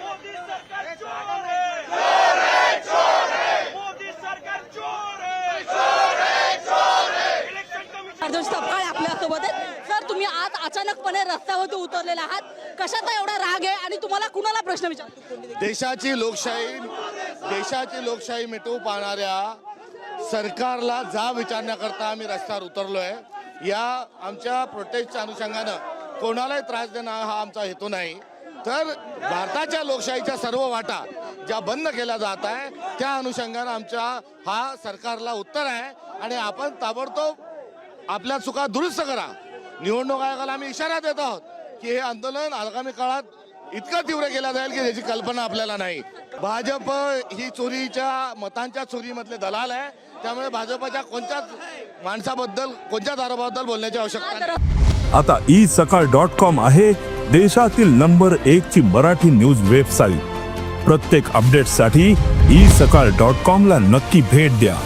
मोदी सरकार चोर है, चोर है, मोदी सरकार चोर है, चोर है, चोर है। इलेक्शन कमिशन अर्जुन सपकाळ आपल्यासोबत आहेत. सर, तुम्ही आज अचानकपणे रस्त्यावरती उतरलेला आहात. कशाचा एवढा राग आहे आणि तुम्हाला कुणाला प्रश्न विचारतो? देशाची लोकशाही मिटवू पाहणाऱ्या सरकारला जाब विचारण्याकरता आम्ही रस्त्यावर उतरलोय. या आमच्या प्रोटेस्टच्या अनुषंगानं कोणालाही त्रास देणं हा आमचा हेतू नाही. तर भारताच्या लोकशाहीच्या सर्व वाटा ज्या बंद केल्या जात आहे त्या अनुषंगानं आमच्या हा सरकारला उत्तर आहे आणि आपण ताबडतोब आपल्या चुका दुरुस्त करा. निवडणूक आयोगाला आम्ही इशारा देत आहोत की हे आंदोलन आगामी काळात इतकं तीव्र केलं जाईल की त्याची कल्पना आपल्याला नाही. भाजप ही चोरीच्या मतांच्या चोरीमधले दलाल आहे. त्यामुळे भाजपच्या कोणत्याच माणसाबद्दल कोणत्याच आरोपाबद्दल बोलण्याची आवश्यकता नाही. आता isakal.com आहे देशातील नंबर 1 ची मराठी न्यूज वेबसाईट. प्रत्येक अपडेटसाठी isakal.com ला नक्की भेट द्या.